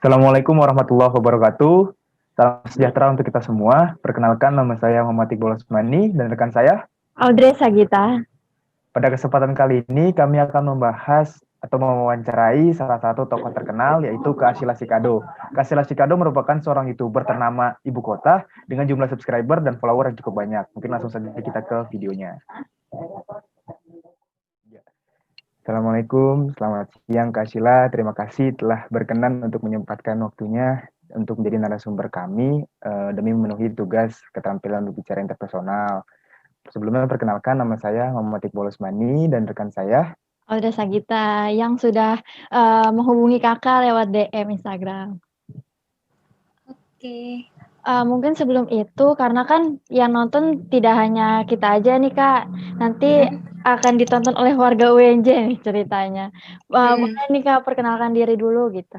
Assalamualaikum warahmatullahi wabarakatuh. Salam sejahtera untuk kita semua. Perkenalkan, nama saya Muhammad Iqbal Usmani dan rekan saya Audrey Sagita. Pada kesempatan kali ini kami akan membahas atau mewawancarai salah satu tokoh terkenal, yaitu Kak Sheila Sikado. Kak Sheila Sikado merupakan seorang YouTuber ternama Ibu Kota dengan jumlah subscriber dan follower yang cukup banyak. Mungkin langsung saja kita ke videonya. Assalamualaikum, selamat siang Kak Sheila. Terima kasih telah berkenan untuk menyempatkan waktunya untuk menjadi narasumber kami demi memenuhi tugas keterampilan berbicara interpersonal. Sebelumnya perkenalkan, nama saya Muhammad Iqbal Usmani dan rekan saya Audrey Sagita yang sudah menghubungi kakak lewat DM Instagram. Oke. Mungkin sebelum itu, karena kan yang nonton tidak hanya kita aja nih Kak, nanti akan ditonton oleh warga UNJ nih ceritanya. Boleh nih Kak, perkenalkan diri dulu gitu.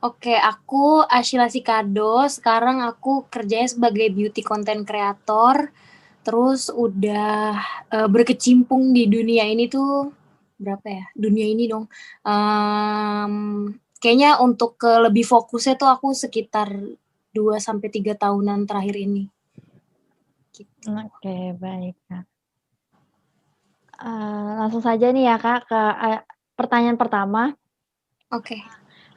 Oke, aku Sheila Sikado. Sekarang aku kerjanya sebagai beauty content creator. Terus udah berkecimpung di dunia ini tuh berapa ya? Dunia ini dong. Kayaknya untuk lebih fokusnya tuh aku sekitar 2-3 tahunan terakhir ini. Gitu. Oke, baik Kak. Langsung saja nih ya Kak ke pertanyaan pertama. Oke.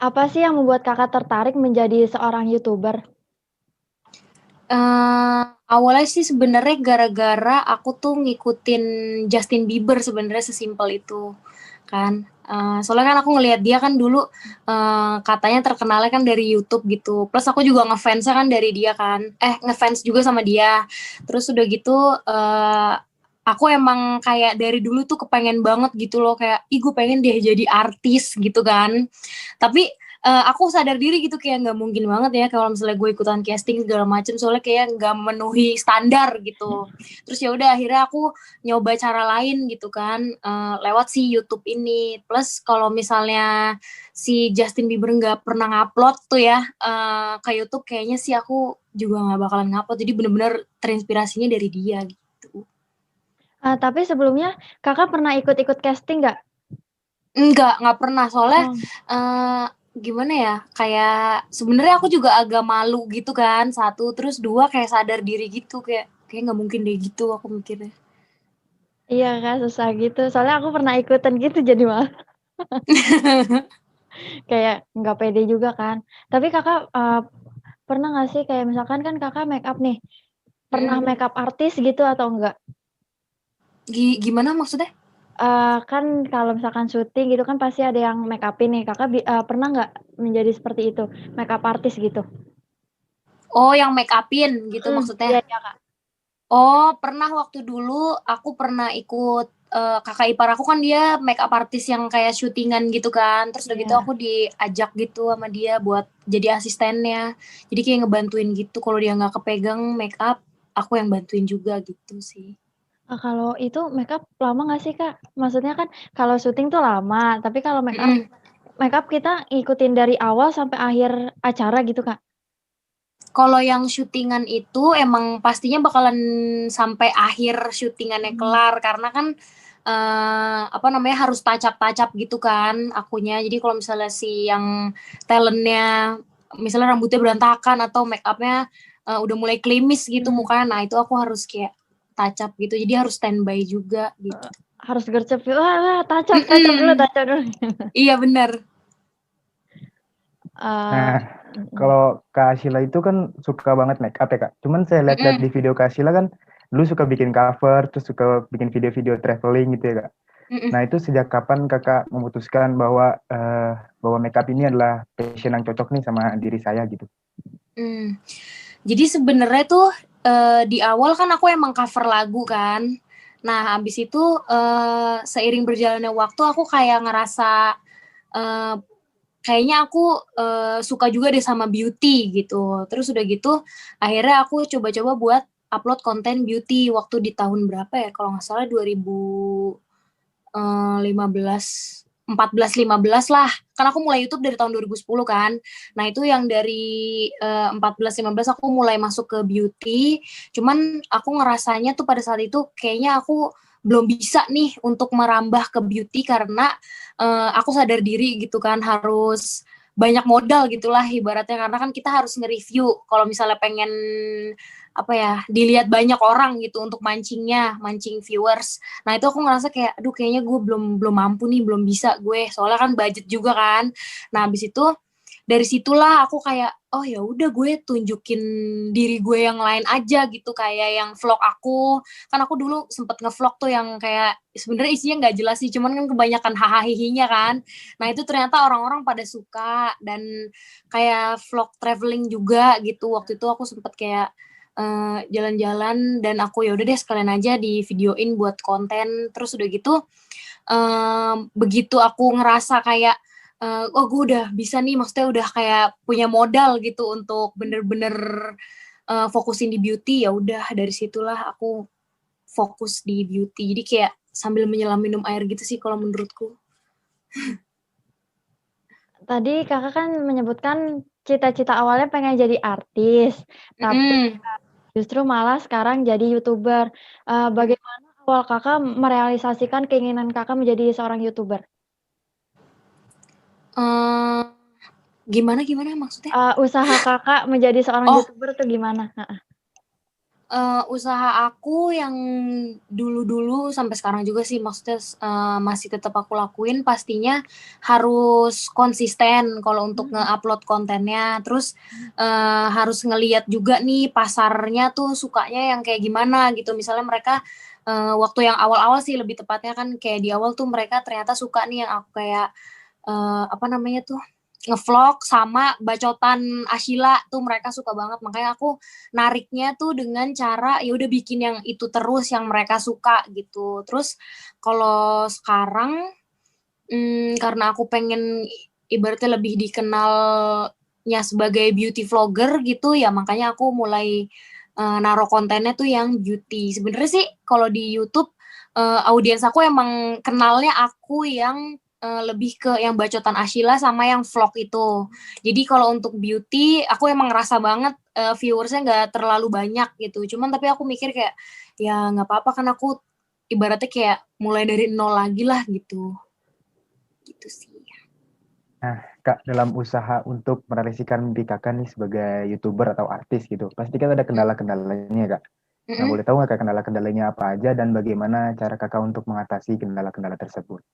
Apa sih yang membuat kakak tertarik menjadi seorang YouTuber? Awalnya sih sebenarnya gara-gara aku tuh ngikutin Justin Bieber, sebenarnya sesimpel itu kan. Soalnya kan aku ngelihat dia kan dulu katanya terkenalnya kan dari YouTube gitu. Plus aku juga ngefansnya kan dari dia kan. Ngefans juga sama dia. Terus udah gitu aku emang kayak dari dulu tuh kepengen banget gitu loh, kayak gue pengen dia jadi artis gitu kan. Tapi aku sadar diri gitu kayak nggak mungkin banget ya kalau misalnya gue ikutan casting segala macem, soalnya kayak nggak memenuhi standar gitu. Terus ya udah akhirnya aku nyoba cara lain gitu kan, lewat si YouTube ini. Plus kalau misalnya si Justin Bieber nggak pernah ngupload tuh ya ke YouTube, kayaknya sih aku juga nggak bakalan ngupload. Jadi bener-bener terinspirasinya dari dia gitu. Tapi sebelumnya kakak pernah ikut-ikut casting nggak? Nggak pernah, soalnya gimana ya, kayak sebenarnya aku juga agak malu gitu kan, satu, terus dua kayak sadar diri gitu, kayak nggak mungkin deh gitu aku mikirnya. Iya Kak, susah gitu. Soalnya aku pernah ikutan gitu jadi malah kayak nggak pede juga kan. Tapi kakak pernah nggak sih kayak misalkan kan kakak make up nih, pernah make up artis gitu atau enggak? Gimana maksudnya? Kan kalau misalkan syuting gitu kan pasti ada yang make up-in nih. Kakak pernah nggak menjadi seperti itu, make up artis gitu? Oh, yang make upin gitu maksudnya? Iya Kak. Oh, pernah waktu dulu aku pernah ikut kakak ipar aku kan dia make up artis yang kayak syutingan gitu kan. Terus udah gitu aku diajak gitu sama dia buat jadi asistennya. Jadi kayak ngebantuin gitu, kalau dia nggak kepegang make up, aku yang bantuin juga gitu sih. Kalau itu make up lama nggak sih Kak? Maksudnya kan kalau syuting tuh lama, tapi kalau make up kita ngikutin dari awal sampai akhir acara gitu Kak? Kalau yang syutingan itu emang pastinya bakalan sampai akhir syutingannya kelar, karena kan apa namanya, harus touch-up gitu kan akunya. Jadi kalau misalnya si yang talentnya misalnya rambutnya berantakan atau make upnya udah mulai klimis gitu mukanya, nah itu aku harus kayak touch up gitu. Jadi harus standby juga gitu. Harus gercep, wah touch up dulu. Iya benar. Nah, kalau Kak Sheila itu kan suka banget make up ya Kak. Cuman saya lihat-lihat di video Kak Sheila kan dulu suka bikin cover, terus suka bikin video-video traveling gitu ya Kak. Nah itu sejak kapan Kakak memutuskan bahwa bahwa make up ini adalah passion yang cocok nih sama diri saya gitu? Jadi sebenarnya tuh di awal kan aku emang cover lagu kan. Nah habis itu seiring berjalannya waktu aku kayak ngerasa kayaknya aku suka juga deh sama beauty gitu. Terus udah gitu akhirnya aku coba-coba buat upload konten beauty waktu di tahun berapa ya, kalau nggak salah 2014-15 lah. Kan aku mulai YouTube dari tahun 2010 kan. Nah itu yang dari 14-15 aku mulai masuk ke beauty. Cuman aku ngerasanya tuh pada saat itu kayaknya aku belum bisa nih untuk merambah ke beauty karena aku sadar diri gitu kan, harus banyak modal gitulah ibaratnya, karena kan kita harus nge-review kalau misalnya pengen apa ya, dilihat banyak orang gitu untuk mancing viewers. Nah itu aku ngerasa kayak aduh kayaknya gue belum mampu nih, belum bisa gue, soalnya kan budget juga kan. Nah habis itu dari situlah aku kayak oh ya udah gue tunjukin diri gue yang lain aja gitu, kayak yang vlog aku. Kan aku dulu sempet ngevlog tuh yang kayak sebenarnya isinya nggak jelas sih, cuman kan kebanyakan hahaha kan. Nah itu ternyata orang-orang pada suka, dan kayak vlog traveling juga gitu. Waktu itu aku sempet kayak jalan-jalan, dan aku ya udah deh sekalian aja di videoin buat konten. Terus udah gitu begitu aku ngerasa kayak oh gue udah bisa nih, maksudnya udah kayak punya modal gitu untuk bener-bener fokusin di beauty, ya udah dari situlah aku fokus di beauty. Jadi kayak sambil menyelam minum air gitu sih kalau menurutku. Tadi kakak kan menyebutkan cita-cita awalnya pengen jadi artis, tapi justru malah sekarang jadi YouTuber. Bagaimana awal kakak merealisasikan keinginan kakak menjadi seorang YouTuber? Gimana maksudnya? Usaha kakak menjadi seorang YouTuber tuh gimana? Usaha aku yang dulu-dulu sampai sekarang juga sih, maksudnya masih tetap aku lakuin, pastinya harus konsisten kalau untuk nge-upload kontennya. Terus harus ngeliat juga nih pasarnya tuh sukanya yang kayak gimana gitu. Misalnya mereka waktu yang awal-awal sih, lebih tepatnya kan kayak di awal tuh mereka ternyata suka nih yang aku kayak apa namanya tuh, ngevlog sama bacotan Ashila tuh mereka suka banget. Makanya aku nariknya tuh dengan cara ya udah bikin yang itu terus yang mereka suka gitu. Terus kalau sekarang karena aku pengen ibaratnya lebih dikenalnya sebagai beauty vlogger gitu ya, makanya aku mulai naruh kontennya tuh yang beauty. Sebenarnya sih kalau di YouTube audiens aku emang kenalnya aku yang lebih ke yang bacotan Ashila sama yang vlog itu. Jadi kalau untuk beauty aku emang ngerasa banget viewersnya nggak terlalu banyak gitu. Cuman tapi aku mikir kayak ya nggak apa-apa kan, aku ibaratnya kayak mulai dari nol lagi lah gitu. Gitu sih. Nah, Kak, dalam usaha untuk merealisasikan mimpi Kakak nih sebagai YouTuber atau artis gitu, pasti kan ada kendala-kendalanya, Kak. Nah, boleh tahu nggak Kak kendala-kendalanya apa aja dan bagaimana cara Kakak untuk mengatasi kendala-kendala tersebut?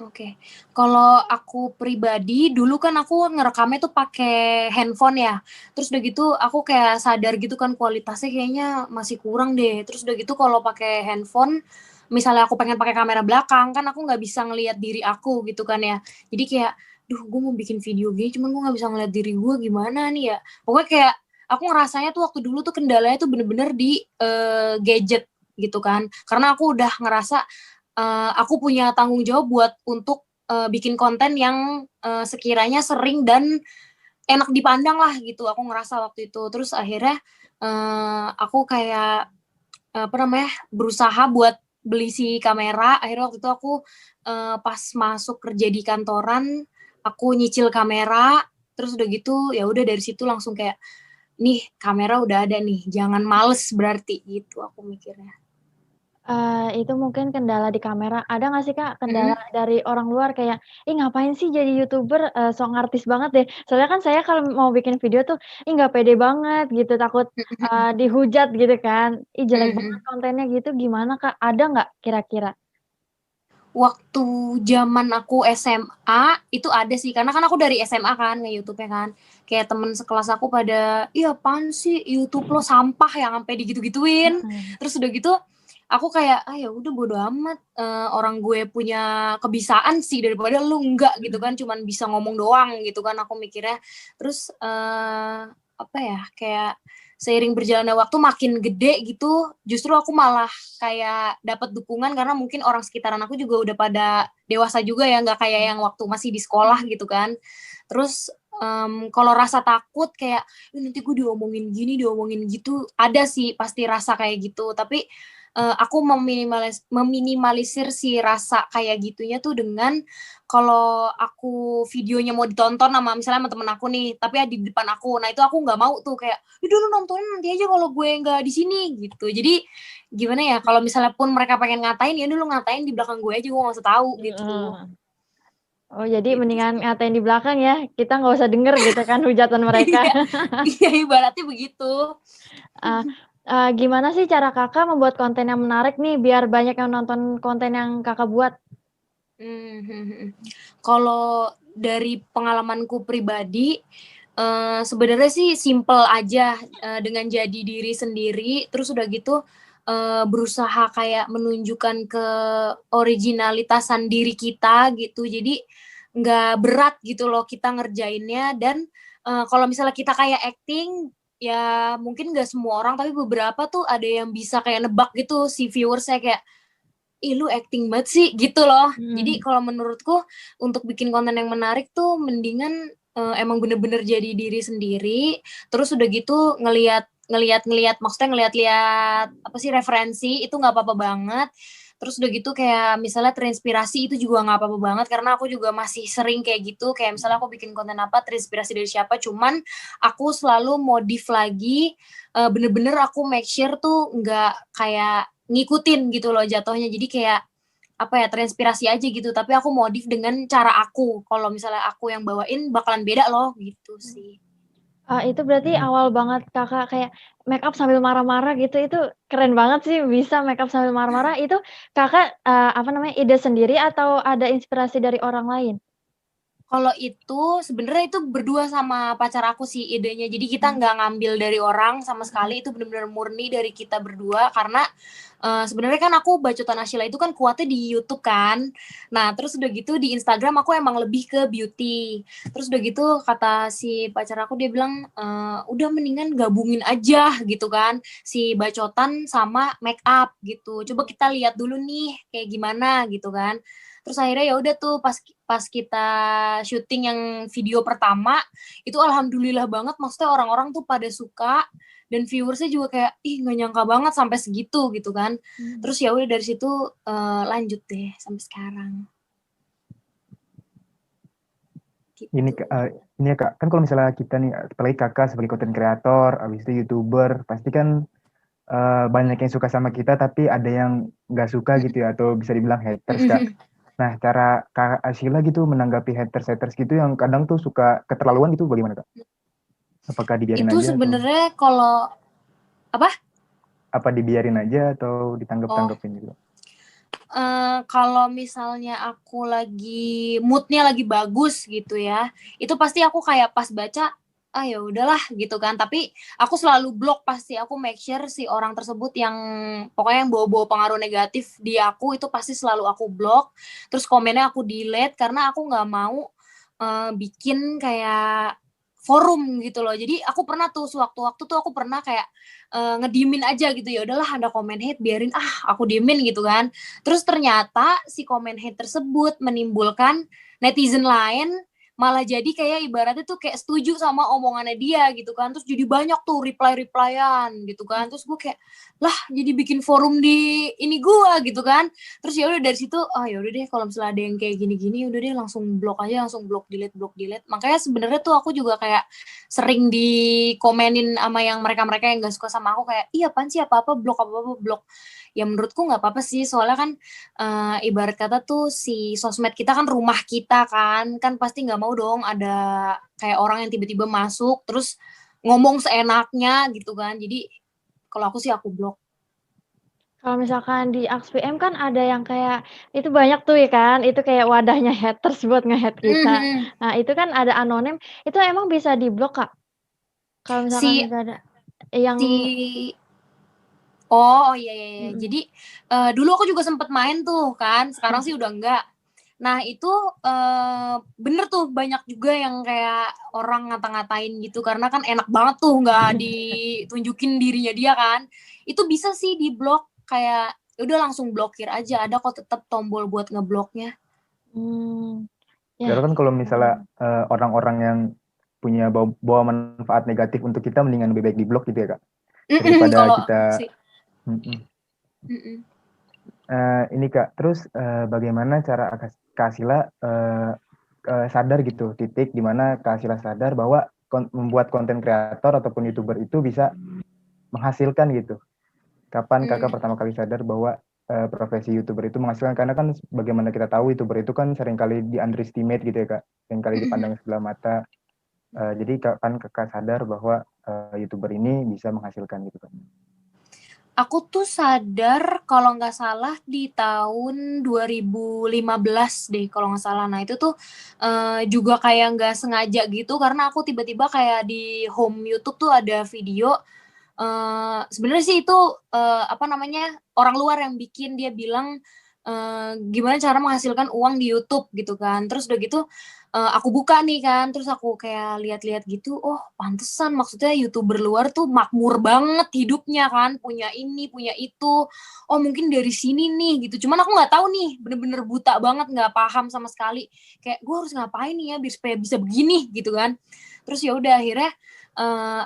Oke. Kalau aku pribadi, dulu kan aku ngerekamnya tuh pakai handphone ya. Terus udah gitu aku kayak sadar gitu kan kualitasnya kayaknya masih kurang deh. Terus udah gitu kalau pakai handphone, misalnya aku pengen pakai kamera belakang, kan aku nggak bisa ngelihat diri aku gitu kan ya. Jadi kayak, duh gue mau bikin video gini, cuman gue nggak bisa ngeliat diri gue gimana nih ya. Pokoknya kayak aku ngerasanya tuh waktu dulu tuh kendalanya tuh bener-bener di gadget gitu kan. Karena aku udah ngerasa aku punya tanggung jawab buat untuk bikin konten yang sekiranya sering dan enak dipandang lah gitu. Aku ngerasa waktu itu. Terus akhirnya aku kayak apa namanya, berusaha buat beli si kamera. Akhirnya waktu itu aku pas masuk kerja di kantoran, aku nyicil kamera. Terus udah gitu ya udah dari situ langsung kayak nih kamera udah ada nih, jangan males berarti gitu aku mikirnya. Itu mungkin kendala di kamera. Ada nggak sih, Kak, kendala dari orang luar kayak, "Ih, ngapain sih jadi YouTuber, sok ngartis banget deh." Soalnya kan saya kalau mau bikin video tuh, ih, nggak pede banget gitu, takut, dihujat gitu kan. "Ih, jelek banget kontennya," gitu, gimana, Kak? Ada nggak kira-kira? Waktu zaman aku SMA itu ada sih, karena kan aku dari SMA kan nge-YouTube-nya kan. Kayak temen sekelas aku pada, "Ih, apaan sih YouTube lo sampah," yang sampai digitu-gituin. Terus udah gitu aku kayak, "Ah, ya udah bodo amat, orang gue punya kebisaan sih daripada lu enggak," gitu kan, cuman bisa ngomong doang gitu kan aku mikirnya. Terus, apa ya, kayak seiring berjalannya waktu makin gede gitu, justru aku malah kayak dapat dukungan karena mungkin orang sekitaran aku juga udah pada dewasa juga ya, nggak kayak yang waktu masih di sekolah gitu kan. Terus, kalau rasa takut kayak, nanti gue diomongin gini, diomongin gitu, ada sih pasti rasa kayak gitu. Tapi, aku meminimalisir si rasa kayak gitunya tuh dengan kalau aku videonya mau ditonton sama misalnya sama temen aku nih, tapi di depan aku. Nah, itu aku nggak mau tuh kayak, "Udah lu nontonin nanti aja kalau gue nggak di sini," gitu. Jadi gimana ya, kalau misalnya pun mereka pengen ngatain, ya udah lu ngatain di belakang gue aja, gue nggak usah tahu gitu. Oh, jadi Gitu mendingan sih. ngatain di belakang ya, kita nggak usah denger gitu kan hujatan mereka. Iya, iya ibaratnya begitu. Eee Gimana sih cara Kakak membuat konten yang menarik nih, biar banyak yang nonton konten yang Kakak buat? Kalau dari pengalamanku pribadi, sebenarnya sih simple aja, dengan jadi diri sendiri, terus udah gitu, berusaha kayak menunjukkan keoriginalitasan diri kita gitu. Jadi nggak berat gitu loh kita ngerjainnya dan, kalau misalnya kita kayak acting, ya mungkin nggak semua orang, tapi beberapa tuh ada yang bisa kayak nebak gitu si viewersnya kayak, "Ih, lu acting banget sih," gitu loh. Jadi kalau menurutku untuk bikin konten yang menarik tuh mendingan, emang bener-bener jadi diri sendiri, terus udah gitu ngelihat maksudnya ngelihat-lihat apa sih, referensi itu nggak apa-apa banget. Terus udah gitu kayak misalnya terinspirasi itu juga nggak apa-apa banget, karena aku juga masih sering kayak gitu, kayak misalnya aku bikin konten apa, terinspirasi dari siapa, cuman aku selalu modif lagi, bener-bener aku make sure tuh nggak kayak ngikutin gitu loh jatuhnya. Jadi kayak, apa ya, terinspirasi aja gitu, tapi aku modif dengan cara aku. Kalau misalnya aku yang bawain bakalan beda loh, gitu sih. Itu berarti awal banget Kakak kayak make up sambil marah-marah gitu, itu keren banget sih bisa make up sambil marah-marah, itu Kakak, apa namanya, ide sendiri atau ada inspirasi dari orang lain? Kalau itu sebenarnya itu berdua sama pacar aku sih idenya. Jadi kita nggak ngambil dari orang sama sekali, itu bener-bener murni dari kita berdua karena, sebenarnya kan aku bacotan Nasyila itu kan kuatnya di YouTube kan. Nah, terus udah gitu di Instagram aku emang lebih ke beauty. Terus udah gitu kata si pacar aku dia bilang, "Udah mendingan gabungin aja," gitu kan, si bacotan sama make up gitu. "Coba kita lihat dulu nih kayak gimana," gitu kan. Terus akhirnya ya udah tuh pas kita syuting yang video pertama, itu alhamdulillah banget maksudnya orang-orang tuh pada suka dan viewersnya juga kayak, "Ih, nggak nyangka banget sampai segitu," gitu kan. Terus ya udah dari situ, lanjut deh sampai sekarang, Ini, gitu. ini ya Kak, kan kalau misalnya kita nih, apalagi Kakak sebagai content creator, habis itu YouTuber, pasti kan banyak yang suka sama kita, tapi ada yang nggak suka gitu ya, atau bisa dibilang haters Kak. Nah, cara Kak Ashila gitu menanggapi haters-haters gitu yang kadang tuh suka keterlaluan gitu bagaimana Kak? Apakah dibiarin Itu aja atau sebenarnya kalau apa? apa dibiarin aja atau Oh, ditanggap-tanggapin gitu? kalau misalnya aku lagi mood-nya lagi bagus gitu ya, itu pasti aku kayak pas baca, ah ya udahlah gitu kan. Tapi aku selalu block pasti, aku make sure si orang tersebut yang pokoknya yang bawa-bawa pengaruh negatif di aku itu pasti selalu aku block. Terus komennya aku delete karena aku nggak mau bikin kayak forum gitu loh. Jadi aku pernah tuh sewaktu-waktu tuh aku pernah kayak ngediemin aja gitu, ya udahlah ada komen hate biarin aku diemin gitu kan. Terus ternyata si komen hate tersebut menimbulkan netizen lain malah jadi kayak ibaratnya tuh kayak setuju sama omongannya dia gitu kan. Terus jadi banyak tuh reply-replyan gitu kan. Terus gue kayak, lah jadi bikin forum di ini gua gitu kan. Terus ya udah dari situ, oh ya udah deh kalau misalnya ada yang kayak gini-gini udah deh langsung blok aja, langsung blok delete. Makanya sebenarnya tuh aku juga kayak sering dikomenin sama yang mereka-mereka yang gak suka sama aku kayak, iya apaan sih apa-apa blok. ya menurutku nggak apa-apa sih, soalnya kan ibarat kata tuh si sosmed kita kan rumah kita kan pasti nggak mau dong ada kayak orang yang tiba-tiba masuk terus ngomong seenaknya gitu kan. Jadi kalau aku sih aku blok. Kalau misalkan di AXPM kan ada yang kayak itu banyak tuh ya kan, itu kayak wadahnya haters buat nge-hate kita. Mhm. Nah, itu kan ada anonim, itu emang bisa diblok, Kak? Kalau misalkan Si nggak ada yang si Oh, iya iya iya. mhm. Jadi, dulu aku juga sempet main tuh kan, sekarang sih udah enggak. Nah itu, bener tuh banyak juga yang kayak orang ngata-ngatain gitu, karena kan enak banget tuh nggak ditunjukin dirinya dia kan. Itu bisa sih di-blok, kayak ya udah langsung blokir aja, ada kok tetep tombol buat ngebloknya. Ya, Padahal kan kalau misalnya orang-orang yang punya bawa manfaat negatif untuk kita, mendingan lebih baik di blok gitu ya Kak, daripada Kalau kita. aku sih. Mm-mm. Ini Kak, terus bagaimana cara Kak Sila sadar gitu, titik di mana Kak Sila sadar bahwa membuat konten kreator ataupun YouTuber itu bisa menghasilkan gitu. Kapan Kakak pertama kali sadar bahwa profesi YouTuber itu menghasilkan? Karena kan bagaimana kita tahu YouTuber itu kan seringkali di-underestimate gitu ya Kak, seringkali dipandang sebelah mata. Jadi kapan Kakak sadar bahwa YouTuber ini bisa menghasilkan gitu Kak? Aku tuh sadar kalau nggak salah di tahun 2015 deh kalau nggak salah. Nah itu tuh juga kayak nggak sengaja gitu karena aku tiba-tiba kayak di home YouTube tuh ada video. Sebenarnya sih itu apa namanya orang luar yang bikin, dia bilang gimana cara menghasilkan uang di YouTube gitu kan. Terus udah gitu aku buka nih kan, terus aku kayak lihat-lihat gitu, oh pantesan maksudnya YouTuber luar tuh makmur banget hidupnya kan, punya ini, punya itu. Oh mungkin dari sini nih gitu. Cuman aku nggak tahu nih, bener-bener buta banget, nggak paham sama sekali. Kayak gue harus ngapain nih ya biar supaya bisa begini gitu kan. Terus ya udah akhirnya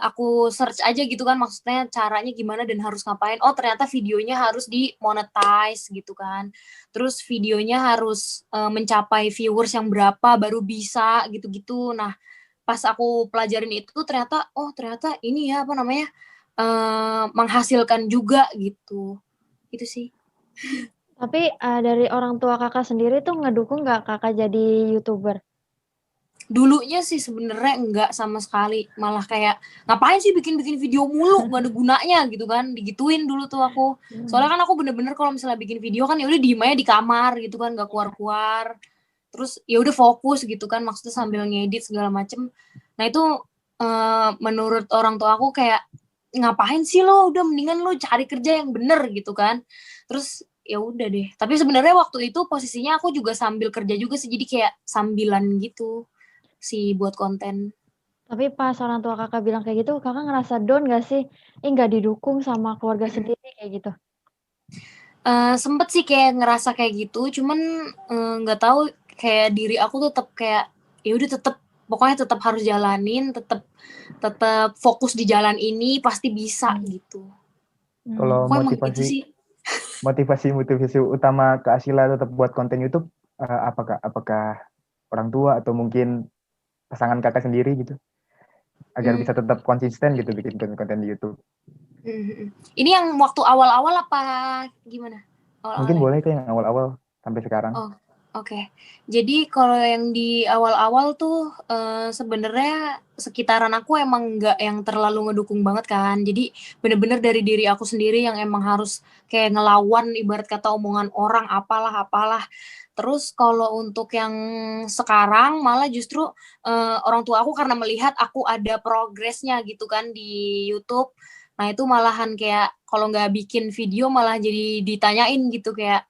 aku search aja gitu kan, maksudnya caranya gimana dan harus ngapain. Oh ternyata videonya harus di monetize gitu kan. Terus videonya harus mencapai viewers yang berapa baru bisa gitu-gitu. Nah pas aku pelajarin itu ternyata, oh ternyata ini ya apa namanya menghasilkan juga gitu. Itu sih. Tapi dari orang tua Kakak sendiri tuh ngedukung nggak Kakak jadi YouTuber? Dulunya sih sebenarnya enggak sama sekali, malah kayak ngapain sih bikin-bikin video mulu nggak ada gunanya gitu kan, digituin dulu tuh aku. Soalnya kan aku bener-bener kalau misalnya bikin video kan ya udah diem aja di kamar gitu kan, nggak keluar-keluar. Terus ya udah fokus gitu kan, maksudnya sambil ngedit segala macem. Nah itu menurut orang tua aku kayak ngapain sih lo, udah mendingan lo cari kerja yang bener gitu kan. Terus ya udah deh. Tapi sebenarnya waktu itu posisinya aku juga sambil kerja juga sih, jadi kayak sambilan gitu sih buat konten. Tapi pas orang tua Kakak bilang kayak gitu, Kakak ngerasa down nggak sih? Nggak didukung sama keluarga sendiri kayak gitu? Sempet sih kayak ngerasa kayak gitu, cuman nggak tahu kayak diri aku tetap kayak ya udah tetap pokoknya tetap harus jalanin, tetap fokus di jalan ini pasti bisa gitu. Kalau Pokoknya emang gitu sih. motivasi utama Kak Asila tetap buat konten YouTube apakah orang tua atau mungkin pasangan Kakak sendiri gitu, agar bisa tetap konsisten gitu bikin konten di YouTube? Ini yang waktu awal-awal apa gimana? Mungkin Awal-awalnya? boleh tuh yang awal-awal sampai sekarang. Oh, oke. Jadi kalau yang di awal-awal tuh sebenarnya sekitaran aku emang nggak yang terlalu ngedukung banget kan. Jadi bener-bener dari diri aku sendiri yang emang harus kayak ngelawan ibarat kata omongan orang apalah. Terus kalau untuk yang sekarang malah justru orang tua aku karena melihat aku ada progresnya gitu kan di YouTube. Nah itu malahan kayak kalau nggak bikin video malah jadi ditanyain gitu kayak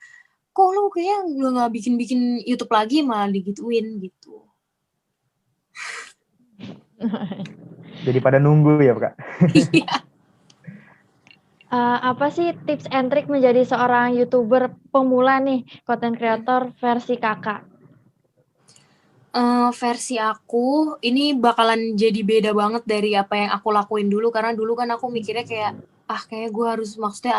kok lu kayaknya udah nggak bikin YouTube lagi, malah digituin gitu. Jadi pada nunggu ya Kak? Iya. Apa sih tips and trik menjadi seorang YouTuber pemula nih, content creator versi Kakak? Versi aku ini bakalan jadi beda banget dari apa yang aku lakuin dulu, karena dulu kan aku mikirnya kayak kayak gue harus maksudnya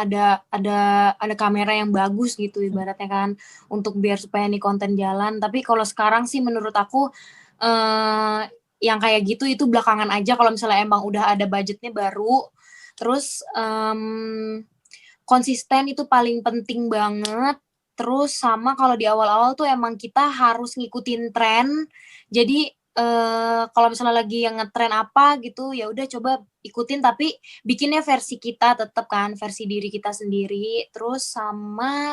ada kamera yang bagus gitu ibaratnya kan untuk biar supaya nih konten jalan. Tapi kalau sekarang sih menurut aku yang kayak gitu itu belakangan aja, kalau misalnya emang udah ada budgetnya baru. Terus konsisten itu paling penting banget. Terus sama kalau di awal-awal tuh emang kita harus ngikutin tren. Jadi kalau misalnya lagi yang ngetren apa gitu, ya udah coba ikutin tapi bikinnya versi kita tetap kan, versi diri kita sendiri. Terus sama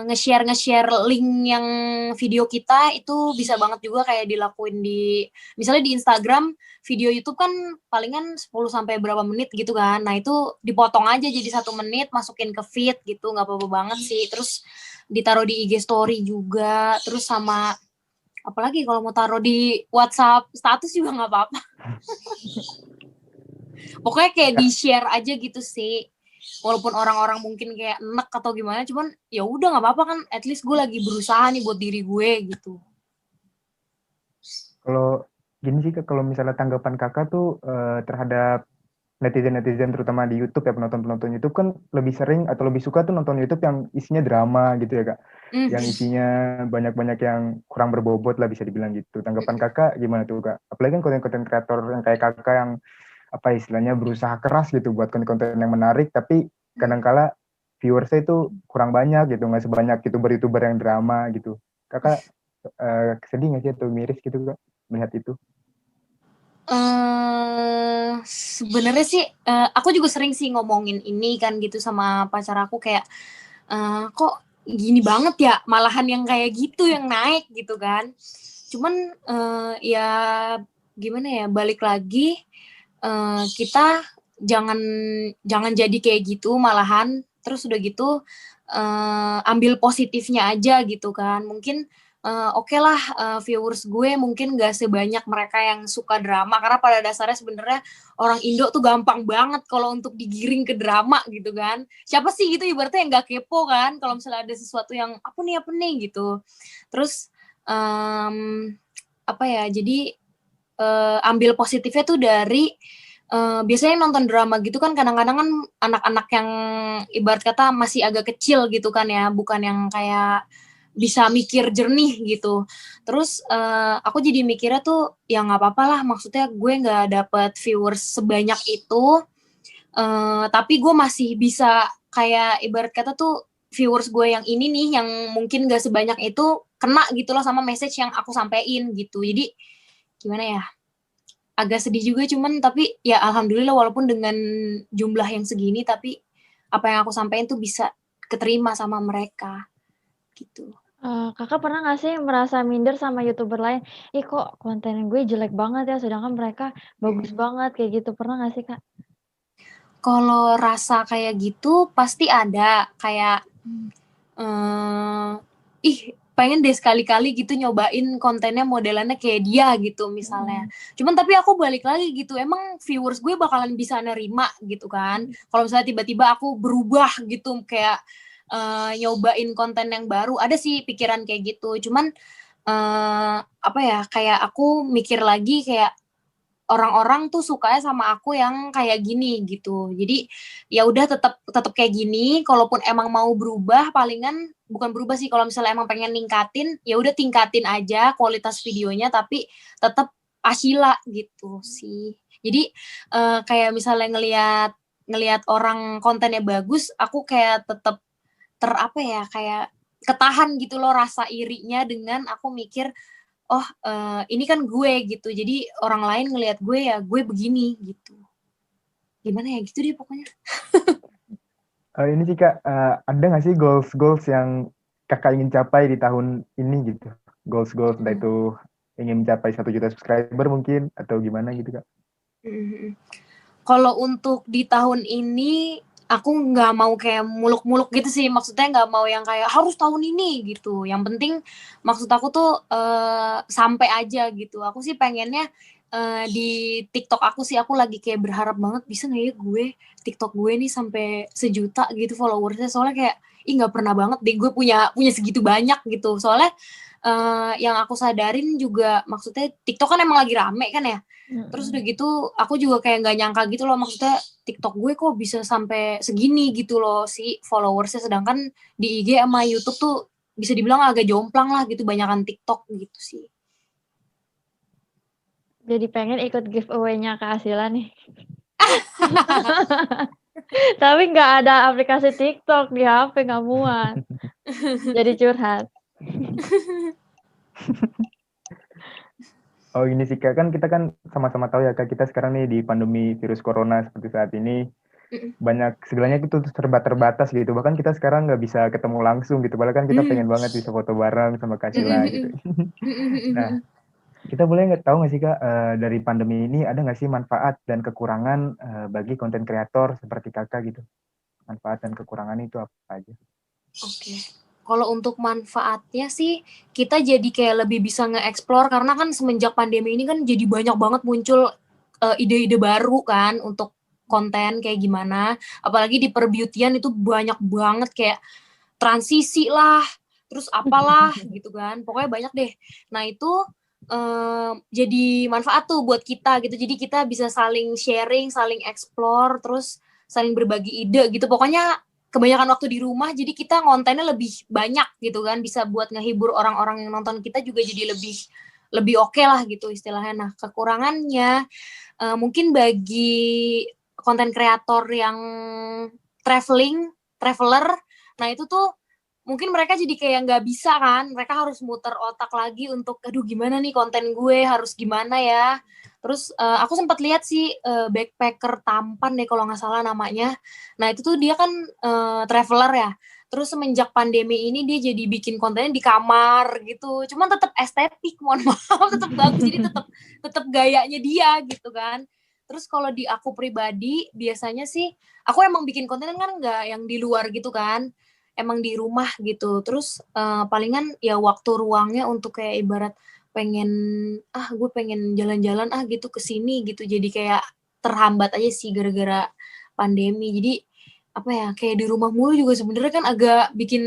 nge-share link yang video kita itu bisa banget juga kayak dilakuin di misalnya di Instagram, video YouTube kan palingan 10 sampai berapa menit gitu kan. Nah, itu dipotong aja jadi 1 menit, masukin ke feed gitu, nggak apa-apa banget sih. Terus ditaruh di IG story juga, terus sama apalagi kalau mau taruh di WhatsApp status juga nggak apa-apa. Pokoknya kayak di-share aja gitu sih. Walaupun orang-orang mungkin kayak enek atau gimana, cuman ya udah nggak apa-apa kan. At least gue lagi berusaha nih buat diri gue gitu. Kalau gini sih Kak, kalau misalnya tanggapan Kakak tuh terhadap netizen-netizen terutama di YouTube ya, penonton-penonton YouTube kan lebih sering atau lebih suka tuh nonton YouTube yang isinya drama gitu ya Kak. Yang isinya banyak-banyak yang kurang berbobot lah bisa dibilang gitu. Tanggapan Kakak gimana tuh Kak? Apalagi kan konten-konten kreator yang kayak Kakak yang apa istilahnya berusaha keras gitu buat konten-konten yang menarik, tapi kadangkala viewersnya itu kurang banyak gitu, nggak sebanyak YouTuber-YouTuber yang drama gitu. Kakak sedih nggak sih atau miris gitu Kak melihat itu? Sebenarnya sih aku juga sering sih ngomongin ini kan gitu sama pacar aku kayak kok gini banget ya, malahan yang kayak gitu yang naik gitu kan. Cuman ya gimana ya, balik lagi kita jangan jadi kayak gitu malahan. Terus udah gitu ambil positifnya aja gitu kan. Mungkin oke lah viewers gue mungkin gak sebanyak mereka yang suka drama, karena pada dasarnya sebenarnya orang Indo tuh gampang banget kalau untuk digiring ke drama gitu kan. Siapa sih gitu ibaratnya yang gak kepo kan kalau misalnya ada sesuatu yang apa nih gitu. Terus apa ya, jadi ambil positifnya tuh dari biasanya nonton drama gitu kan kadang-kadang kan anak-anak yang ibarat kata masih agak kecil gitu kan ya, bukan yang kayak bisa mikir jernih gitu. Terus aku jadi mikirnya tuh ya nggak apa-apa lah, maksudnya gue nggak dapet viewers sebanyak itu, tapi gue masih bisa kayak ibarat kata tuh viewers gue yang ini nih yang mungkin gak sebanyak itu kena gitu loh sama message yang aku sampein gitu. Jadi gimana ya, agak sedih juga, cuman tapi ya alhamdulillah walaupun dengan jumlah yang segini tapi apa yang aku sampein tuh bisa keterima sama mereka gitu. Kakak pernah nggak sih merasa minder sama YouTuber lain? Ih kok konten gue jelek banget ya, sedangkan mereka bagus banget kayak gitu. Pernah nggak sih Kak? Kalau rasa kayak gitu pasti ada, kayak ih pengen deh sekali-kali gitu nyobain kontennya modelannya kayak dia gitu misalnya. Cuman tapi aku balik lagi gitu, emang viewers gue bakalan bisa nerima gitu kan. Kalau misalnya tiba-tiba aku berubah gitu kayak nyobain konten yang baru, ada sih pikiran kayak gitu. Cuman apa ya, kayak aku mikir lagi kayak orang-orang tuh sukanya sama aku yang kayak gini gitu. Jadi ya udah tetap kayak gini. Kalaupun emang mau berubah, palingan bukan berubah sih. Kalau misalnya emang pengen ningkatin, ya udah tingkatin aja kualitas videonya, tapi tetap Asila gitu sih. Jadi kayak misalnya ngelihat orang kontennya bagus, aku kayak tetap apa ya, kayak ketahan gitu loh rasa irinya dengan aku mikir oh ini kan gue gitu, jadi orang lain ngelihat gue ya gue begini gitu, gimana ya gitu deh pokoknya. Ini sih Kak, ada nggak sih goals yang Kakak ingin capai di tahun ini gitu? Goals entah itu ingin mencapai 1 juta subscriber mungkin atau gimana gitu Kak? Kalau untuk di tahun ini aku nggak mau kayak muluk-muluk gitu sih, maksudnya nggak mau yang kayak harus tahun ini gitu. Yang penting maksud aku tuh sampai aja gitu. Aku sih pengennya di TikTok aku sih, aku lagi kayak berharap banget bisa nggak ya gue TikTok gue nih sampai 1 juta gitu followersnya. Soalnya kayak nggak pernah banget deh gue punya segitu banyak gitu. Soalnya yang aku sadarin juga, maksudnya TikTok kan emang lagi rame kan ya. Terus udah gitu aku juga kayak nggak nyangka gitu loh, maksudnya TikTok gue kok bisa sampai segini gitu loh si followersnya, sedangkan di IG sama YouTube tuh bisa dibilang agak jomplang lah gitu, banyakan TikTok gitu sih. Jadi pengen ikut giveaway-nya Kak Asila nih. Tapi nggak ada aplikasi TikTok di HP, nggak muat. Jadi curhat. Oh ini sih Kak, kan kita kan sama-sama tahu ya Kak, kita sekarang nih di pandemi virus corona seperti saat ini, Mm-mm. banyak segalanya itu serba terbatas gitu. Bahkan kita sekarang nggak bisa ketemu langsung gitu. Padahal kan kita pengen banget bisa foto bareng sama Kak Sila gitu. Mm-mm. Nah, Mm-mm. kita boleh nggak tahu nggak sih Kak, dari pandemi ini ada nggak sih manfaat dan kekurangan bagi konten kreator seperti Kakak gitu? Manfaat dan kekurangan itu apa aja? Oke. Kalau untuk manfaatnya sih, kita jadi kayak lebih bisa nge-explore karena kan semenjak pandemi ini kan jadi banyak banget muncul ide-ide baru kan untuk konten kayak gimana. Apalagi di perbeautyan itu banyak banget kayak transisi lah, terus apalah gitu kan. Pokoknya banyak deh. Nah itu jadi manfaat tuh buat kita gitu. Jadi kita bisa saling sharing, saling explore, terus saling berbagi ide gitu. Pokoknya kebanyakan waktu di rumah, jadi kita ngontennya lebih banyak gitu kan. Bisa buat ngehibur orang-orang yang nonton kita juga jadi lebih oke lah gitu istilahnya. Nah kekurangannya mungkin bagi konten kreator yang traveler, nah itu tuh mungkin mereka jadi kayak nggak bisa kan, mereka harus muter otak lagi untuk, aduh gimana nih konten gue harus gimana ya. Terus aku sempat lihat sih backpacker tampan deh kalau nggak salah namanya. Nah itu tuh dia kan traveler ya. Terus semenjak pandemi ini dia jadi bikin kontennya di kamar gitu. Cuman tetap estetik, mohon maaf, tetap bagus. Jadi tetap gayanya dia gitu kan. Terus kalau di aku pribadi biasanya sih aku emang bikin konten kan nggak yang di luar gitu kan, emang di rumah gitu. Terus palingan ya waktu ruangnya untuk kayak ibarat gue pengen jalan-jalan gitu ke sini gitu. Jadi kayak terhambat aja sih gara-gara pandemi. Jadi apa ya, kayak di rumah mulu juga sebenarnya kan agak bikin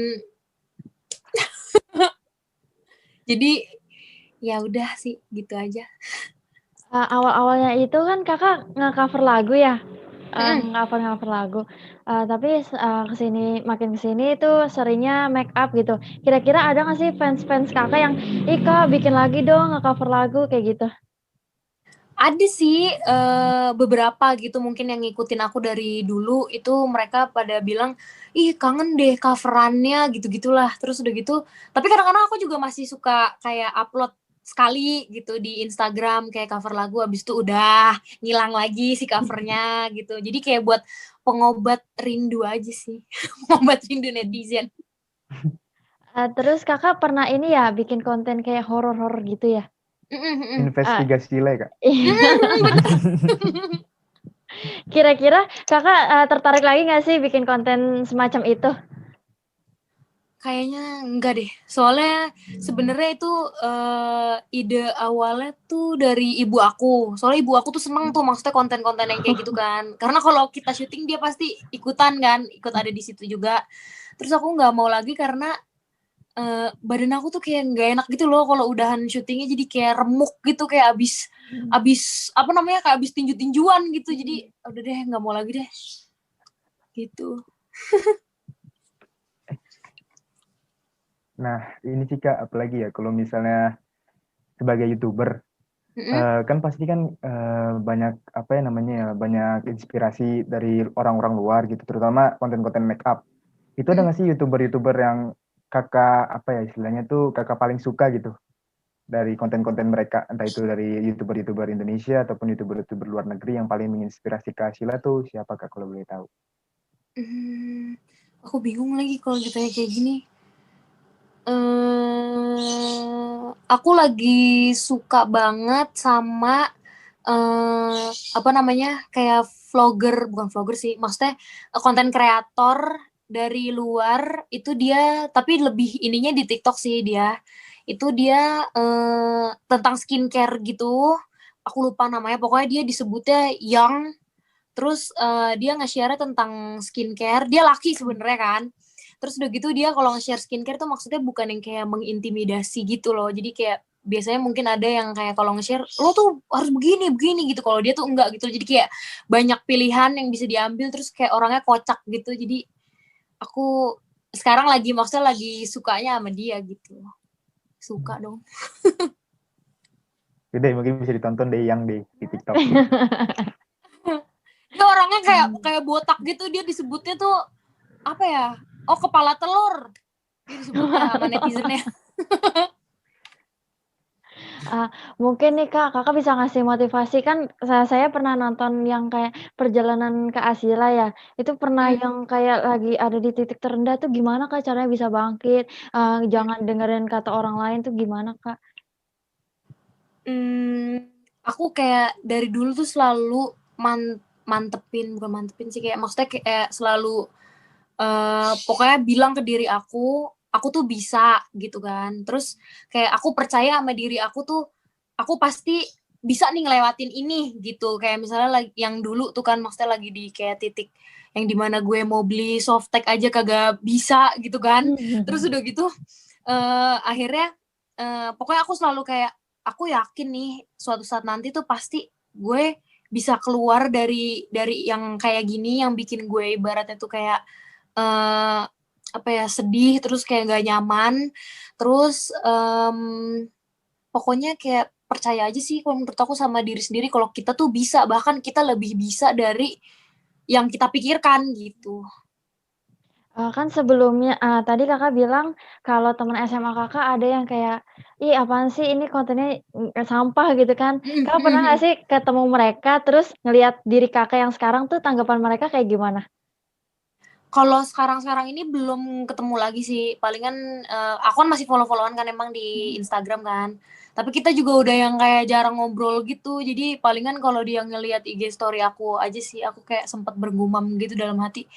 jadi ya udah sih gitu aja. Awal-awalnya itu kan Kakak nge-cover lagu ya? Mm-mm. Nge-cover lagu. Tapi makin kesini itu seringnya make up gitu. Kira-kira ada nggak sih fans-fans Kakak yang, "Ih Kak, bikin lagi dong nge-cover lagu," kayak gitu? Ada sih beberapa gitu mungkin yang ngikutin aku dari dulu itu mereka pada bilang, ih kangen deh coverannya gitu-gitulah. Terus udah gitu, tapi kadang-kadang aku juga masih suka kayak upload sekali gitu di Instagram kayak cover lagu, abis itu udah ngilang lagi si covernya gitu. Jadi kayak buat pengobat rindu aja sih, pengobat rindu netizen. Terus Kakak pernah ini ya, bikin konten kayak horor-horor gitu ya? Ah, Investigasi lah Kak. Kira-kira Kakak tertarik lagi nggak sih bikin konten semacam itu? Kayaknya enggak deh. Soalnya sebenarnya itu ide awalnya tuh dari ibu aku. Soalnya ibu aku tuh seneng tuh maksudnya konten-konten yang kayak gitu kan. Karena kalau kita syuting dia pasti ikutan kan, ikut ada di situ juga. Terus aku nggak mau lagi karena badan aku tuh kayak nggak enak gitu loh kalau udahan syutingnya, jadi kayak remuk gitu, kayak abis apa namanya, kayak abis tinju-tinjuan gitu. Jadi udah deh nggak mau lagi deh gitu. Nah, ini sih Kak, apalagi ya kalau misalnya sebagai YouTuber, kan pasti kan banyak apa ya namanya ya, banyak inspirasi dari orang-orang luar gitu, terutama konten-konten make up. Itu ada nggak sih YouTuber-YouTuber yang Kakak apa ya istilahnya tuh Kakak paling suka gitu dari konten-konten mereka, entah itu dari YouTuber-YouTuber Indonesia ataupun YouTuber-YouTuber luar negeri yang paling menginspirasi Kak Sheila tuh siapa Kak kalau boleh tahu? Aku bingung lagi kalau ditanya kayak gini. Aku lagi suka banget sama apa namanya, kayak bukan vlogger sih, maksudnya konten kreator dari luar itu dia, tapi lebih ininya di TikTok sih dia. Itu dia tentang skincare gitu. Aku lupa namanya, pokoknya dia disebutnya Young. Terus dia nge-share tentang skincare. Dia laki sebenarnya kan. Terus udah gitu dia kalau nge-share skincare tuh maksudnya bukan yang kayak mengintimidasi gitu loh. Jadi kayak biasanya mungkin ada yang kayak kalau nge-share lo tuh harus begini gitu. Kalau dia tuh enggak gitu. Jadi kayak banyak pilihan yang bisa diambil, terus kayak orangnya kocak gitu. Jadi aku sekarang maksudnya lagi sukanya sama dia gitu. Suka dong. Jadi mungkin bisa ditonton deh yang di TikTok. Dia orangnya kayak botak gitu, dia disebutnya tuh apa ya? Oh, kepala telur. Dia disebutnya sama netizennya. Mungkin nih Kak, Kakak bisa ngasih motivasi kan saya pernah nonton yang kayak perjalanan ke Asila ya, itu pernah yang kayak lagi ada di titik terendah tuh gimana Kak caranya bisa bangkit, jangan dengerin kata orang lain tuh gimana Kak? Aku kayak dari dulu tuh selalu bukan mantepin sih, kayak maksudnya kayak selalu pokoknya bilang ke diri aku tuh bisa gitu kan. Terus kayak aku percaya sama diri aku tuh, aku pasti bisa nih ngelewatin ini gitu. Kayak misalnya lagi yang dulu tuh kan, maksudnya lagi di kayak titik yang dimana gue mau beli softtek aja kagak bisa gitu kan. Terus udah gitu akhirnya pokoknya aku selalu kayak, aku yakin nih suatu saat nanti tuh pasti gue bisa keluar dari yang kayak gini, yang bikin gue ibaratnya tuh kayak apa ya, sedih, terus kayak gak nyaman, terus pokoknya kayak percaya aja sih kalau menurut aku sama diri sendiri, kalau kita tuh bisa, bahkan kita lebih bisa dari yang kita pikirkan gitu. Kan sebelumnya tadi Kakak bilang kalau teman SMA Kakak ada yang kayak, "Ih apaan sih ini kontennya, sampah," gitu kan. Kakak pernah nggak sih ketemu mereka terus ngelihat diri Kakak yang sekarang tuh tanggapan mereka kayak gimana? Kalau sekarang-sekarang ini belum ketemu lagi sih, palingan aku kan masih follow-follow-an kan emang di Instagram kan, tapi kita juga udah yang kayak jarang ngobrol gitu, jadi palingan kalau dia ngelihat IG story aku aja sih, aku kayak sempet bergumam gitu dalam hati,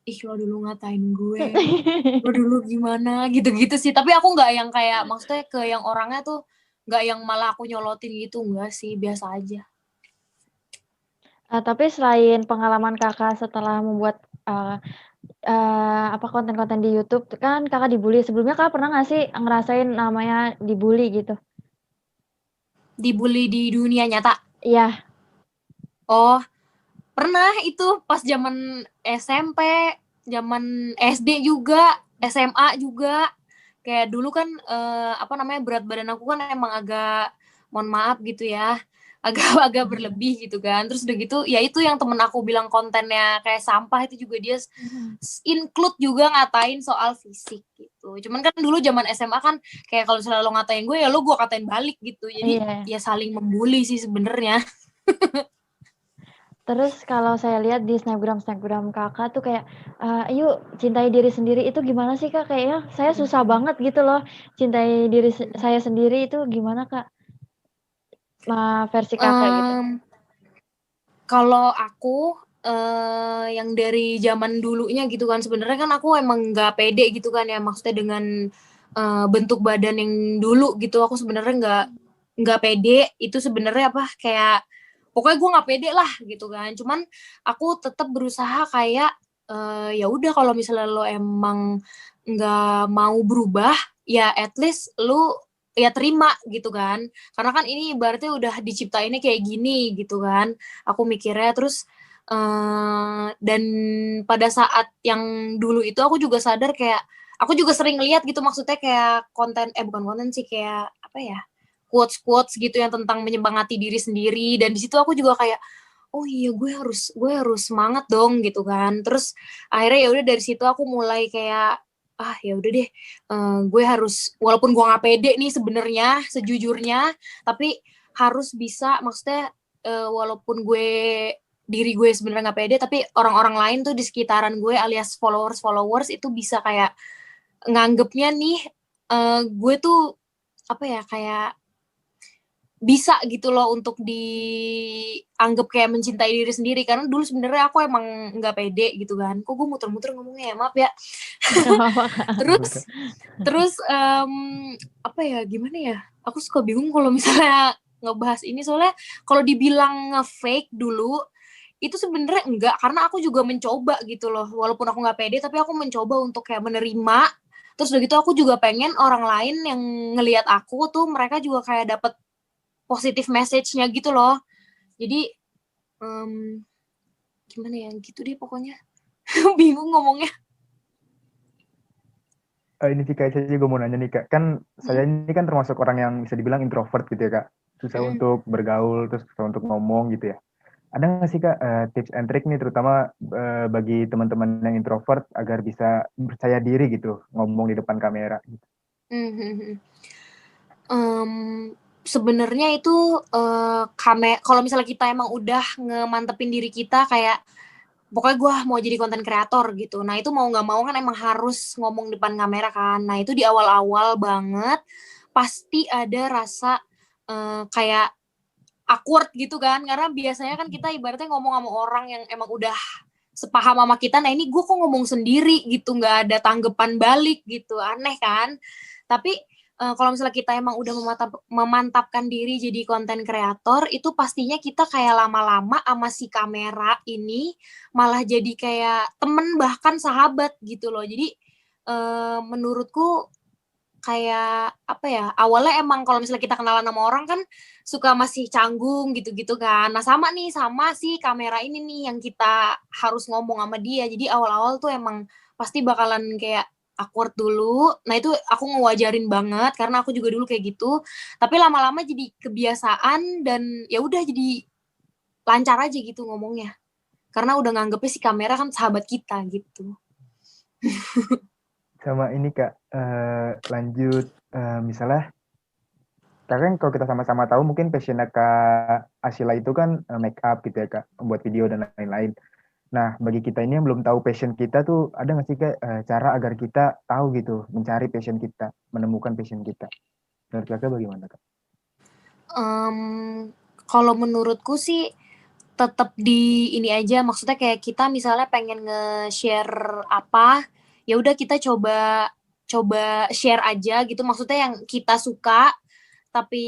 "Ih lo dulu ngatain gue, lo dulu gimana?" Gitu-gitu sih, tapi aku nggak yang kayak, maksudnya ke yang orangnya tuh nggak yang malah aku nyolotin gitu, enggak sih, biasa aja. Tapi selain pengalaman Kakak setelah membuat, eee apa, konten-konten di YouTube tuh kan Kakak dibully, sebelumnya Kakak pernah nggak sih ngerasain namanya dibully gitu? Dibully di dunia nyata? Iya. Oh, pernah itu pas zaman SMP, zaman SD juga, SMA juga. Kayak dulu kan apa namanya, berat badan aku kan emang agak, mohon maaf gitu ya, agak berlebih gitu kan. Terus udah gitu, ya itu yang temen aku bilang kontennya kayak sampah, itu juga dia include juga ngatain soal fisik gitu. Cuman kan dulu zaman SMA kan kayak kalau misalnya lo ngatain gue, ya lo gue katain balik gitu. Jadi Iya. ya saling membuli sih sebenarnya. Terus kalau saya lihat di snapgram Kakak tuh kayak, "Yuk cintai diri sendiri," itu gimana sih Kak? Kayaknya saya susah banget gitu loh cintai diri saya sendiri itu gimana Kak? Versi Kakak gitu. Kalau aku yang dari zaman dulunya gitu kan, sebenarnya kan aku emang nggak pede gitu kan ya, maksudnya dengan bentuk badan yang dulu gitu, aku sebenarnya nggak pede. Itu sebenarnya apa, kayak pokoknya gue nggak pede lah gitu kan. Cuman aku tetap berusaha kayak ya udah, kalau misalnya lo emang nggak mau berubah, ya at least lu ya terima gitu kan, karena kan ini ibaratnya udah diciptainnya kayak gini gitu kan, aku mikirnya. Terus dan pada saat yang dulu itu aku juga sadar kayak, aku juga sering lihat gitu, maksudnya kayak konten bukan konten sih, kayak apa ya, quotes gitu yang tentang menyemangati diri sendiri, dan di situ aku juga kayak, oh iya, gue harus semangat dong gitu kan. Terus akhirnya ya udah, dari situ aku mulai kayak, ah ya udah deh, gue harus, walaupun gue nggak pede nih sebenarnya sejujurnya, tapi harus bisa, maksudnya walaupun diri gue sebenarnya nggak pede, tapi orang-orang lain tuh di sekitaran gue alias followers itu bisa kayak nganggepnya nih gue tuh apa ya, kayak bisa gitu loh untuk dianggap kayak mencintai diri sendiri, karena dulu sebenarnya aku emang nggak pede gitu kan. Kok gue muter-muter ngomongnya ya, maaf ya. Nggak apa-apa Kak. terus apa ya, gimana ya, aku suka bingung kalau misalnya ngebahas ini, soalnya kalau dibilang nge-fake dulu itu sebenarnya enggak, karena aku juga mencoba gitu loh, walaupun aku nggak pede tapi aku mencoba untuk kayak menerima. Terus udah gitu aku juga pengen orang lain yang ngelihat aku tuh, mereka juga kayak dapet positif message-nya gitu loh. Jadi gimana ya, gitu deh pokoknya. Bingung ngomongnya. Ini sih Kak, saya juga mau nanya nih Kak, kan saya ini kan termasuk orang yang bisa dibilang introvert gitu ya Kak, susah untuk bergaul, terus susah untuk ngomong gitu ya. Ada nggak sih Kak tips and trick nih terutama bagi teman-teman yang introvert agar bisa percaya diri gitu ngomong di depan kamera gitu? Mhm. Sebenarnya itu, kalau misalnya kita emang udah ngemantepin diri kita kayak, pokoknya gue mau jadi konten kreator gitu. Nah itu mau nggak mau kan emang harus ngomong depan kamera kan. Nah itu di awal-awal banget, pasti ada rasa, kayak awkward gitu kan, karena biasanya kan kita ibaratnya ngomong sama orang yang emang udah sepaham sama kita, nah ini gue kok ngomong sendiri gitu, nggak ada tanggapan balik gitu, aneh kan. Tapi kalau misalnya kita emang udah memantapkan diri jadi konten kreator, itu pastinya kita kayak lama-lama sama si kamera ini malah jadi kayak temen bahkan sahabat gitu loh. Jadi menurutku kayak apa ya, awalnya emang kalau misalnya kita kenalan sama orang kan suka masih canggung gitu-gitu kan. Nah sama nih, sama si kamera ini nih yang kita harus ngomong sama dia. Jadi awal-awal tuh emang pasti bakalan kayak awkward dulu. Nah itu aku ngewajarin banget karena aku juga dulu kayak gitu. Tapi lama-lama jadi kebiasaan dan ya udah jadi lancar aja gitu ngomongnya. Karena udah nganggepnya si kamera kan sahabat kita gitu. Sama ini Kak, lanjut misalnya karena kalau kita sama-sama tahu mungkin passion Kak Asila itu kan make up gitu ya Kak, membuat video dan lain-lain. Nah, bagi kita ini yang belum tahu passion kita tuh ada nggak sih Kak cara agar kita tahu gitu, mencari passion kita, menemukan passion kita? Menurut Kakak bagaimana Kak? Kalau menurutku sih tetap di ini aja, maksudnya kayak kita misalnya pengen nge-share apa, ya udah kita coba coba share aja gitu, maksudnya yang kita suka. Tapi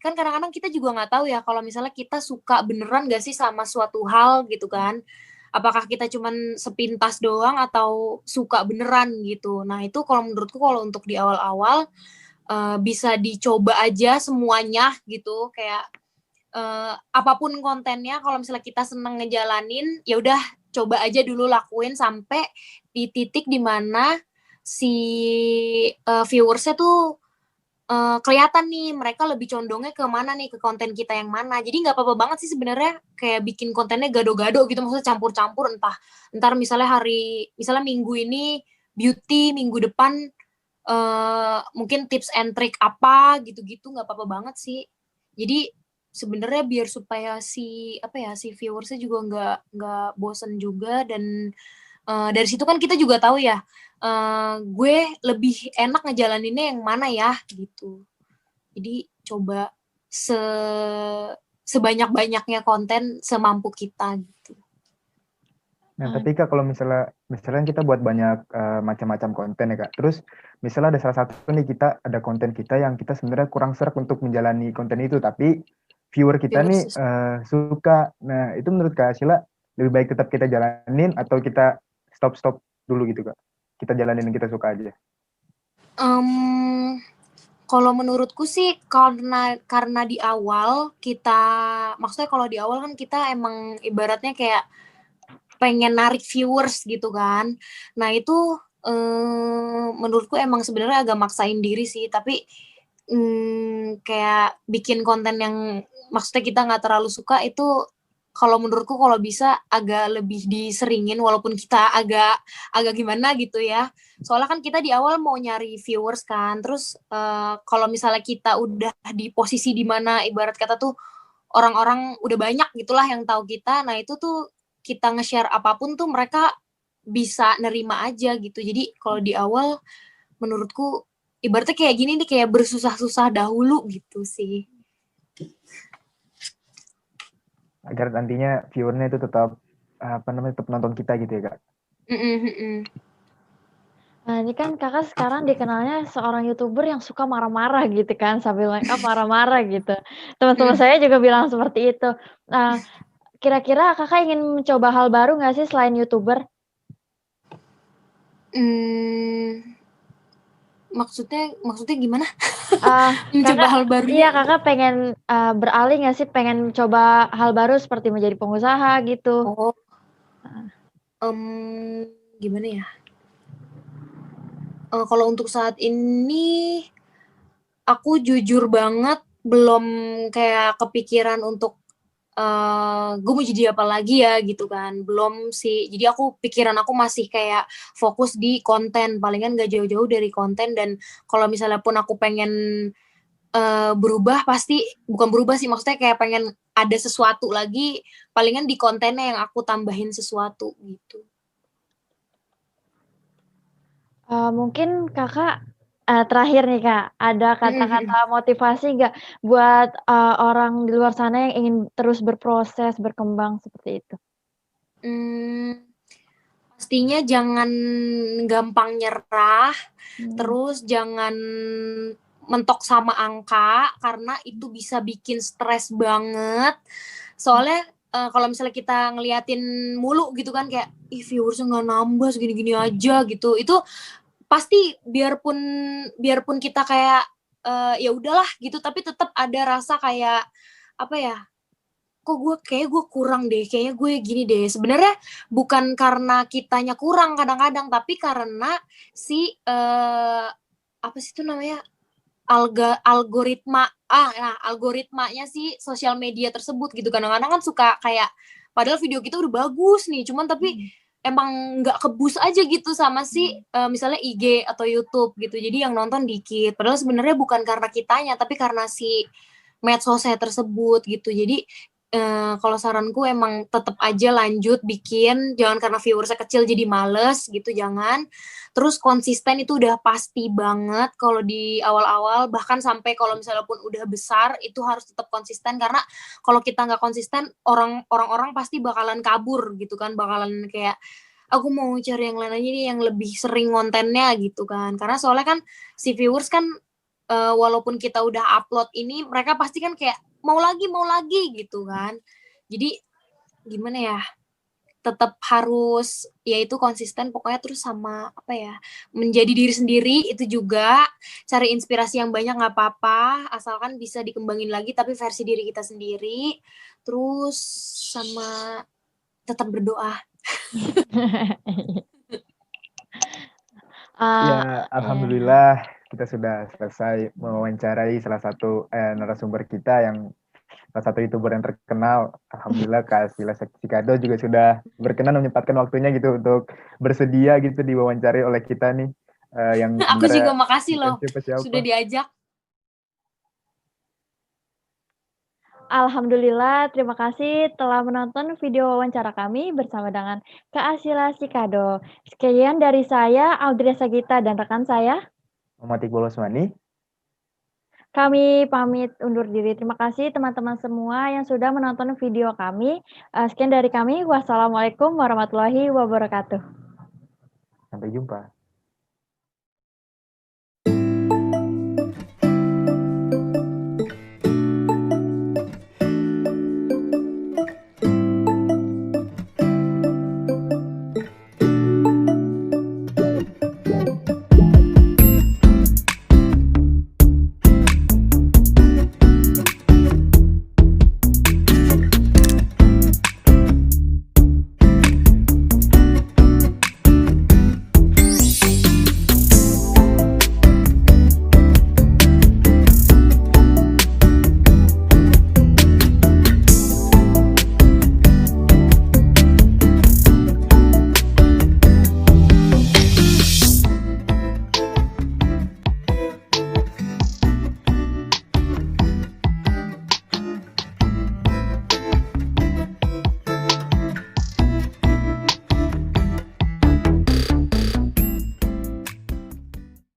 kan kadang-kadang kita juga nggak tahu ya kalau misalnya kita suka beneran gak sih sama suatu hal gitu kan, apakah kita cuman sepintas doang atau suka beneran gitu. Nah itu kalau menurutku kalau untuk di awal-awal bisa dicoba aja semuanya gitu, kayak apapun kontennya kalau misalnya kita seneng ngejalanin, ya udah coba aja dulu lakuin sampai di titik dimana si viewersnya tuh kelihatan nih mereka lebih condongnya ke mana nih, ke konten kita yang mana. Jadi nggak apa-apa banget sih sebenarnya kayak bikin kontennya gado-gado gitu, maksudnya campur-campur, entar misalnya minggu ini beauty, minggu depan mungkin tips and trick apa gitu-gitu, nggak apa-apa banget sih. Jadi sebenarnya biar supaya si viewersnya juga nggak bosen juga, dan dari situ kan kita juga tahu ya, gue lebih enak ngejalaninnya yang mana ya gitu. Jadi coba sebanyak-banyaknya konten semampu kita gitu. Nah, tapi Kak kalau misalnya kita buat banyak macam-macam konten ya Kak. Terus misalnya ada salah satu nih kita ada konten kita yang kita sebenarnya kurang serak untuk menjalani konten itu, tapi viewer kita nih suka. Nah, itu menurut Kak Sheila lebih baik tetap kita jalanin atau kita stop dulu gitu Kak. Kita jalanin yang kita suka aja. Kalau menurutku sih karena di awal kita, maksudnya kalau di awal kan kita emang ibaratnya kayak pengen narik viewers gitu kan. Nah itu menurutku emang sebenarnya agak maksain diri sih, tapi kayak bikin konten yang maksudnya kita nggak terlalu suka itu, kalau menurutku kalau bisa agak lebih diseringin walaupun kita agak gimana gitu ya. Soalnya kan kita di awal mau nyari viewers kan, terus kalau misalnya kita udah di posisi dimana ibarat kata tuh orang-orang udah banyak gitulah yang tahu kita, nah itu tuh kita nge-share apapun tuh mereka bisa nerima aja gitu. Jadi kalau di awal menurutku ibaratnya kayak gini nih, kayak bersusah-susah dahulu gitu sih. Agar nantinya viewernya itu tetap tetap nonton kita gitu ya Kak. Nah, ini kan Kakak sekarang dikenalnya seorang YouTuber yang suka marah-marah gitu kan, sambil make up marah-marah gitu. Teman-teman saya juga bilang seperti itu. Nah, kira-kira Kakak ingin mencoba hal baru nggak sih selain YouTuber? Maksudnya gimana? Mencoba hal baru? Iya, Kakak pengen beralih nggak sih, pengen coba hal baru seperti menjadi pengusaha gitu? Oh, gimana ya? Kalau untuk saat ini, aku jujur banget belum kayak kepikiran untuk gue mau jadi apa lagi ya gitu kan, belum sih. Jadi pikiran aku masih kayak fokus di konten, palingan gak jauh-jauh dari konten. Dan kalau misalnya pun aku pengen berubah, pasti bukan berubah sih, maksudnya kayak pengen ada sesuatu lagi, palingan di kontennya yang aku tambahin sesuatu gitu. Mungkin kakak terakhir nih kak, ada kata-kata motivasi nggak buat orang di luar sana yang ingin terus berproses, berkembang seperti itu? Pastinya jangan gampang nyerah, terus jangan mentok sama angka, karena itu bisa bikin stres banget. Soalnya kalau misalnya kita ngeliatin mulu gitu kan, kayak viewersnya nggak nambah segini-gini aja gitu, itu pasti biarpun kita kayak ya udahlah gitu, tapi tetap ada rasa kayak apa ya, kok gue kurang deh, kayaknya gue gini deh. Sebenarnya bukan karena kitanya kurang kadang-kadang, tapi karena si apa sih itu namanya, algoritmanya si sosial media tersebut gitu. Kadang-kadang kan suka kayak padahal video kita udah bagus nih, cuman tapi emang nggak kebus aja gitu sama si misalnya IG atau YouTube gitu. Jadi yang nonton dikit. Padahal sebenarnya bukan karena kitanya, tapi karena si medsosnya tersebut gitu. Jadi kalau saranku emang tetap aja lanjut bikin, jangan karena viewersnya kecil jadi males gitu, jangan. Terus konsisten itu udah pasti banget kalau di awal-awal, bahkan sampai kalau misalnya pun udah besar, itu harus tetap konsisten, karena kalau kita nggak konsisten, orang-orang pasti bakalan kabur gitu kan, bakalan kayak aku mau cari yang lain aja nih yang lebih sering kontennya gitu kan. Karena soalnya kan si viewers kan walaupun kita udah upload ini, mereka pasti kan kayak mau lagi gitu kan. Jadi gimana ya, tetap harus yaitu konsisten pokoknya, terus sama apa ya, menjadi diri sendiri. Itu juga cari inspirasi yang banyak nggak apa-apa, asalkan bisa dikembangin lagi tapi versi diri kita sendiri. Terus sama tetap berdoa. Ya, alhamdulillah kita sudah selesai mewawancarai salah satu narasumber kita yang salah satu YouTuber yang terkenal. Alhamdulillah Kak Sila Sikado juga sudah berkenan menyempatkan waktunya gitu untuk bersedia gitu diwawancari oleh kita nih. Yang Aku juga makasih loh siapa-siapa. sudah diajak. Alhamdulillah, terima kasih telah menonton video wawancara kami bersama dengan Kak Asila Sikado. Sekian dari saya, Audrey Sagita, dan rekan saya, Muhammad Iqbal Osmani. Kami pamit undur diri. Terima kasih teman-teman semua yang sudah menonton video kami. Sekian dari kami. Wassalamualaikum warahmatullahi wabarakatuh. Sampai jumpa.